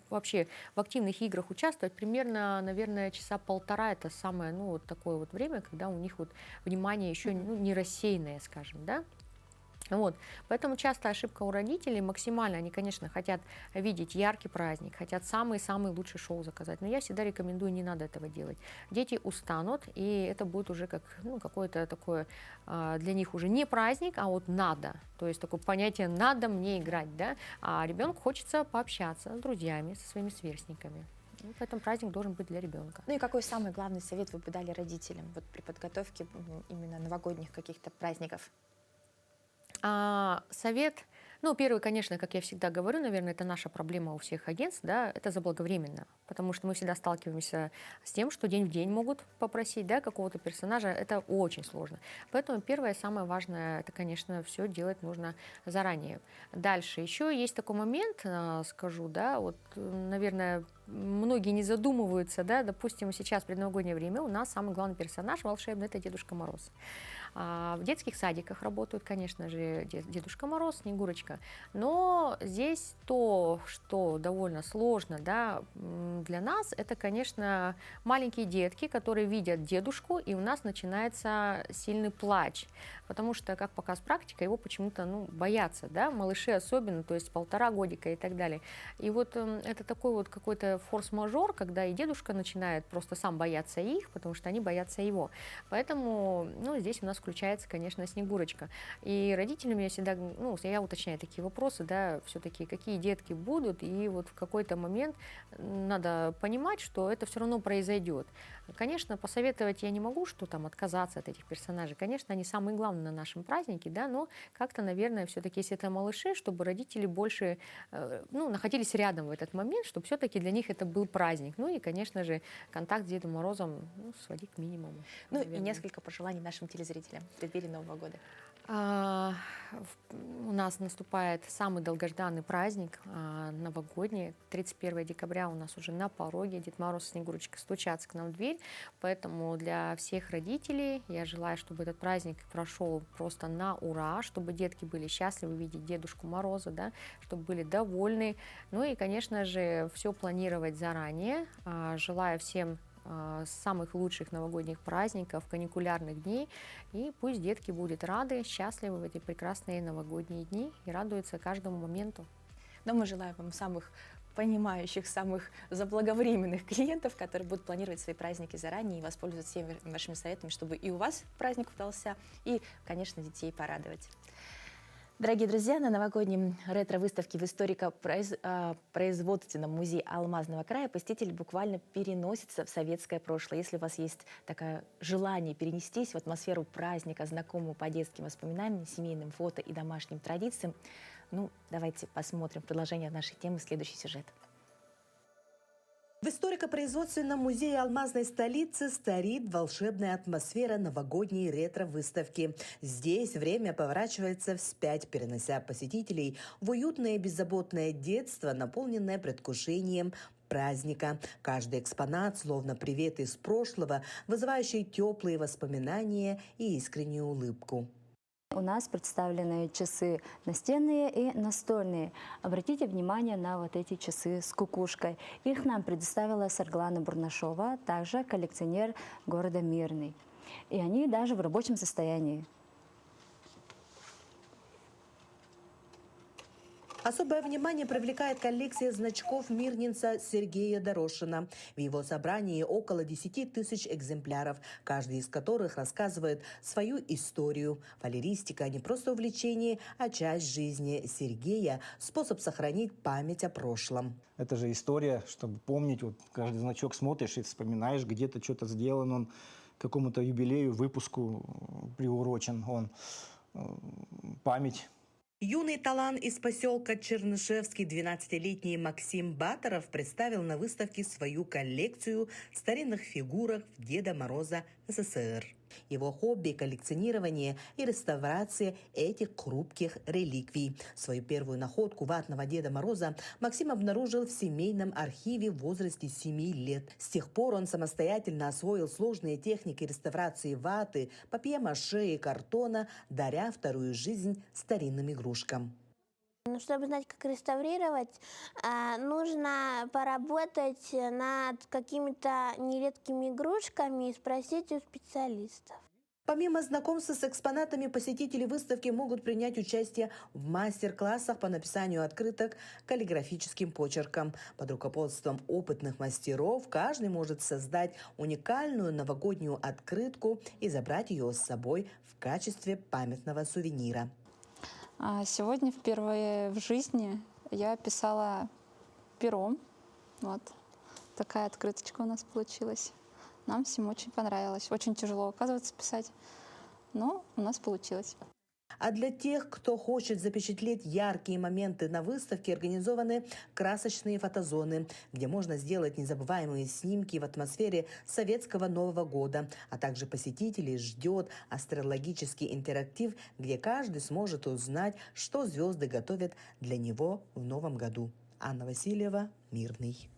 вообще в активных играх участвовать примерно, наверное, часа полтора. Это самое, ну, вот такое вот время, когда у них вот внимание еще, ну, не рассеянное, скажем, да. Вот. Поэтому часто ошибка у родителей максимально, они, конечно, хотят видеть яркий праздник, хотят самый-самый лучший шоу заказать, но я всегда рекомендую, не надо этого делать. Дети устанут, и это будет уже как какое-то такое для них уже не праздник, а вот надо, то есть такое понятие «надо мне играть», да, а ребенку хочется пообщаться с друзьями, со своими сверстниками. Поэтому праздник должен быть для ребенка. Ну и какой самый главный совет вы бы дали родителям вот при подготовке именно новогодних каких-то праздников? Совет, первый, конечно, как я всегда говорю, наверное, это наша проблема у всех агентств, да, это заблаговременно, потому что мы всегда сталкиваемся с тем, что день в день могут попросить, да, какого-то персонажа, это очень сложно. Поэтому первое, самое важное, это, конечно, все делать нужно заранее. Дальше еще есть такой момент, скажу, да, вот, наверное, многие не задумываются, да, допустим, сейчас в предновогоднее время у нас самый главный персонаж волшебный — это Дедушка Мороз. В детских садиках работают, конечно же, Дедушка Мороз, Снегурочка, но здесь то, что довольно сложно, да, для нас, это, конечно, маленькие детки, которые видят дедушку, и у нас начинается сильный плач, потому что, как показывает практика, его почему-то, боятся, да, малыши особенно, то есть 1,5 годика и так далее. И вот это такой вот какой-то форс-мажор, когда и дедушка начинает просто сам бояться их, потому что они боятся его. Поэтому, здесь у нас включается, конечно, Снегурочка. И родителям я всегда, я уточняю такие вопросы, да, все-таки какие детки будут, и вот в какой-то момент надо понимать, что это все равно произойдет. Конечно, посоветовать я не могу, что там отказаться от этих персонажей. Конечно, они самые главные на нашем празднике, да, но как-то, наверное, все-таки, если это малыши, чтобы родители больше, находились рядом в этот момент, чтобы все-таки для них это был праздник. Ну и, конечно же, контакт с Дедом Морозом сводить к минимуму. Ну и несколько пожеланий нашим телезрителям в преддверии Нового года. У нас наступает самый долгожданный праздник новогодний. 31 декабря у нас уже на пороге. Дед Мороз и Снегурочка стучатся к нам в дверь. Поэтому для всех родителей я желаю, чтобы этот праздник прошел просто на ура, чтобы детки были счастливы видеть Дедушку Мороза, да, чтобы были довольны. Ну и, конечно же, все планировать заранее. Желаю всем самых лучших новогодних праздников, каникулярных дней. И пусть детки будут рады, счастливы в эти прекрасные новогодние дни и радуются каждому моменту. Но мы желаем вам самых понимающих, самых заблаговременных клиентов, которые будут планировать свои праздники заранее и воспользоваться всеми вашими советами, чтобы и у вас праздник удался, и, конечно, детей порадовать. Дорогие друзья, на новогоднем ретро-выставке в историко-производственном музее Алмазного края посетитель буквально переносится в советское прошлое. Если у вас есть такое желание перенестись в атмосферу праздника, знакомую по детским воспоминаниям, семейным фото и домашним традициям, давайте посмотрим продолжение нашей темы, следующий сюжет. В историко-производственном музее алмазной столицы старит волшебная атмосфера новогодней ретро-выставки. Здесь время поворачивается вспять, перенося посетителей в уютное и беззаботное детство, наполненное предвкушением праздника. Каждый экспонат, словно привет из прошлого, вызывающий теплые воспоминания и искреннюю улыбку. У нас представлены часы настенные и настольные. Обратите внимание на вот эти часы с кукушкой. Их нам предоставила Сарглана Бурнашова, также коллекционер города Мирный. И они даже в рабочем состоянии. Особое внимание привлекает коллекция значков мирнинца Сергея Дорошина. В его собрании около 10 тысяч экземпляров, каждый из которых рассказывает свою историю. Фалеристика не просто увлечение, а часть жизни Сергея, способ сохранить память о прошлом. Это же история, чтобы помнить, вот каждый значок смотришь и вспоминаешь, где-то что-то сделано, он к какому-то юбилею, выпуску приурочен, он память. Юный талант из поселка Чернышевский, 12-летний Максим Баторов, представил на выставке свою коллекцию старинных фигурок Деда Мороза СССР. Его хобби – коллекционирование и реставрация этих хрупких реликвий. Свою первую находку ватного Деда Мороза Максим обнаружил в семейном архиве в возрасте 7 лет. С тех пор он самостоятельно освоил сложные техники реставрации ваты, папье-маше и картона, даря вторую жизнь старинным игрушкам. Чтобы знать, как реставрировать, нужно поработать над какими-то нередкими игрушками и спросить у специалистов. Помимо знакомства с экспонатами, посетители выставки могут принять участие в мастер-классах по написанию открыток каллиграфическим почерком. Под руководством опытных мастеров каждый может создать уникальную новогоднюю открытку и забрать ее с собой в качестве памятного сувенира. Сегодня впервые в жизни я писала пером. Вот такая открыточка у нас получилась. Нам всем очень понравилось. Очень тяжело, оказывается, писать, но у нас получилось. А для тех, кто хочет запечатлеть яркие моменты на выставке, организованы красочные фотозоны, где можно сделать незабываемые снимки в атмосфере советского Нового года. А также посетителей ждет астрологический интерактив, где каждый сможет узнать, что звезды готовят для него в Новом году. Анна Васильева, Мирный.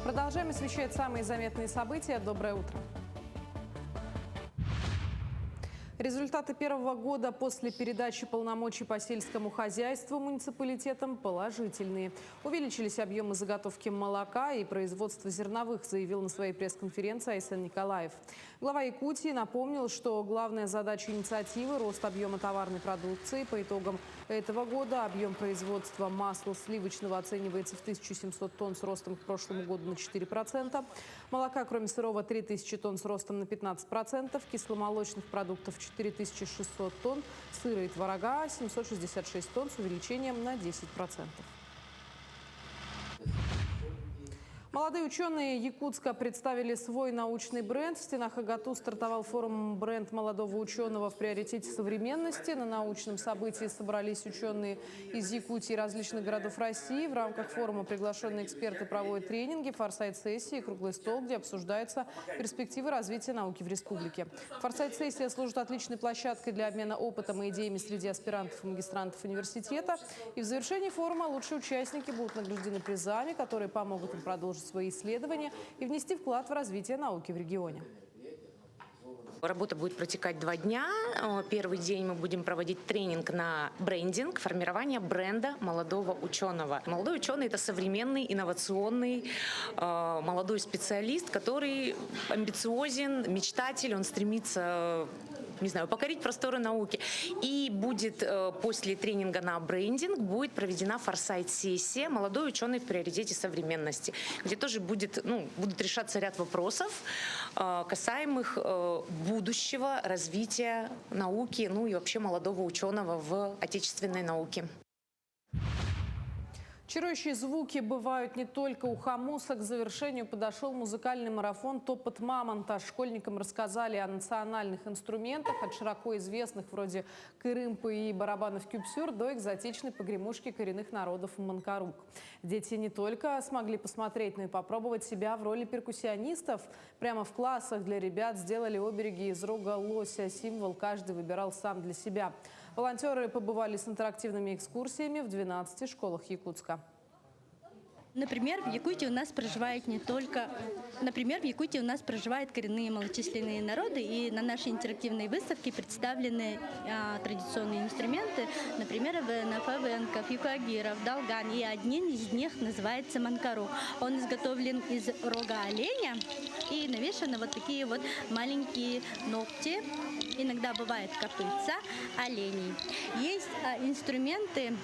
Продолжаем освещать самые заметные события. Доброе утро. Результаты первого года после передачи полномочий по сельскому хозяйству муниципалитетам положительные. Увеличились объемы заготовки молока и производства зерновых, заявил на своей пресс-конференции Айсен Николаев. Глава Якутии напомнил, что главная задача инициативы – рост объема товарной продукции. По итогам этого года объем производства масла сливочного оценивается в 1700 тонн с ростом к прошлому году на 4%. Молока, кроме сырого, 3000 тонн с ростом на 15%. Кисломолочных продуктов 4600 тонн. Сыра и творога 766 тонн с увеличением на 10%. Молодые ученые Якутска представили свой научный бренд. В стенах АГАТУ стартовал форум «Бренд молодого ученого в приоритете современности». На научном событии собрались ученые из Якутии и различных городов России. В рамках форума приглашенные эксперты проводят тренинги, форсайт-сессии и круглый стол, где обсуждаются перспективы развития науки в республике. Форсайт-сессия служит отличной площадкой для обмена опытом и идеями среди аспирантов и магистрантов университета. И в завершении форума лучшие участники будут награждены призами, которые помогут им продолжить свои исследования и внести вклад в развитие науки в регионе. Работа будет протекать 2 дня. Первый день мы будем проводить тренинг на брендинг, формирование бренда молодого ученого. Молодой ученый – это современный, инновационный, молодой специалист, который амбициозен, мечтатель, он стремится, не знаю, покорить просторы науки. И будет после тренинга на брендинг будет проведена форсайт-сессия «Молодой ученый в приоритете современности», где тоже будут решаться ряд вопросов, касаемых будущего развития науки, и вообще молодого ученого в отечественной науке. Чарующие звуки бывают не только у Хамуса. К завершению подошел музыкальный марафон «Топот мамонта». Школьникам рассказали о национальных инструментах, от широко известных вроде кырымпы и барабанов кюпсюр до экзотичной погремушки коренных народов манкарук. Дети не только смогли посмотреть, но и попробовать себя в роли перкуссионистов. Прямо в классах для ребят сделали обереги из рога лося. Символ каждый выбирал сам для себя. Волонтеры побывали с интерактивными экскурсиями в 12 школах Якутска. Например, в Якутии у нас проживают коренные малочисленные народы, и на нашей интерактивной выставке представлены традиционные инструменты, например, нафавенков, юкагиров, долган, и один из них называется манкару. Он изготовлен из рога оленя и навешаны вот такие вот маленькие ногти, иногда бывает копытца оленей. Есть инструменты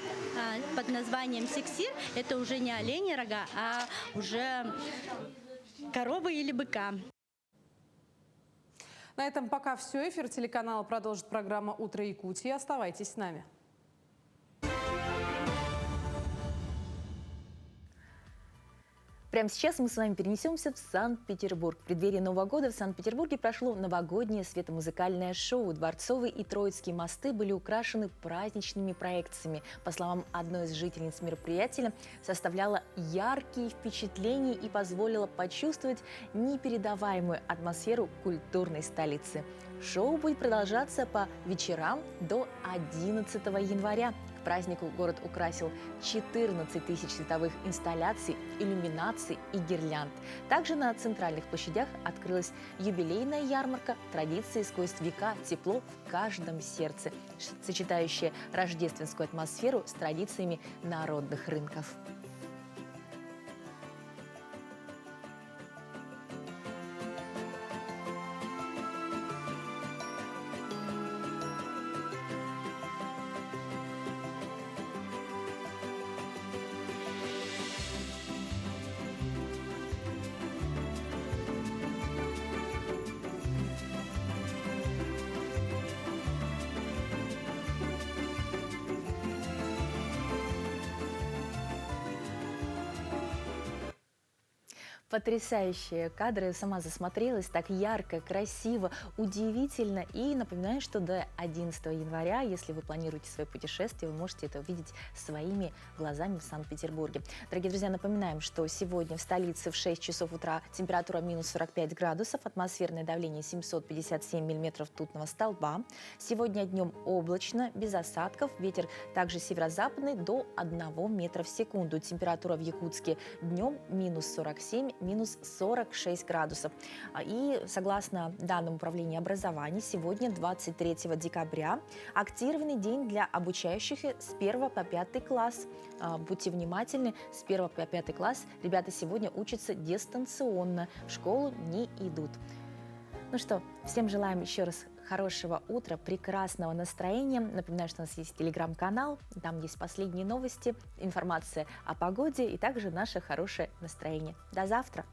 под названием сексир, это уже не олени рога, а уже коровы или быка. На этом пока все. Эфир телеканала продолжит программа «Утро Якутии». Оставайтесь с нами. Прямо сейчас мы с вами перенесемся в Санкт-Петербург. В преддверии Нового года в Санкт-Петербурге прошло новогоднее светомузыкальное шоу. Дворцовые и Троицкие мосты были украшены праздничными проекциями. По словам одной из жительниц мероприятия, составляла яркие впечатления и позволила почувствовать непередаваемую атмосферу культурной столицы. Шоу будет продолжаться по вечерам до 11 января. К празднику город украсил 14 тысяч световых инсталляций, иллюминаций и гирлянд. Также на центральных площадях открылась юбилейная ярмарка «Традиции сквозь века. Тепло в каждом сердце», сочетающая рождественскую атмосферу с традициями народных рынков. Потрясающие кадры, сама засмотрелась, так ярко, красиво, удивительно. И напоминаю, что до 11 января, если вы планируете свое путешествие, вы можете это увидеть своими глазами в Санкт-Петербурге. Дорогие друзья, напоминаем, что сегодня в столице в 6 часов утра температура минус 45 градусов, атмосферное давление 757 миллиметров ртутного столба. Сегодня днем облачно, без осадков, ветер также северо-западный до 1 метра в секунду. Температура в Якутске днем минус 47, минус 46 градусов. И согласно данным управления образования, сегодня, 23 декабря, активированный день для обучающихся с 1 по 5 класс. Будьте внимательны, с 1 по 5 класс ребята сегодня учатся дистанционно, в школу не идут. Ну что, всем желаем еще раз хорошего утра, прекрасного настроения. Напоминаю, что у нас есть телеграм-канал, там есть последние новости, информация о погоде и также наше хорошее настроение. До завтра!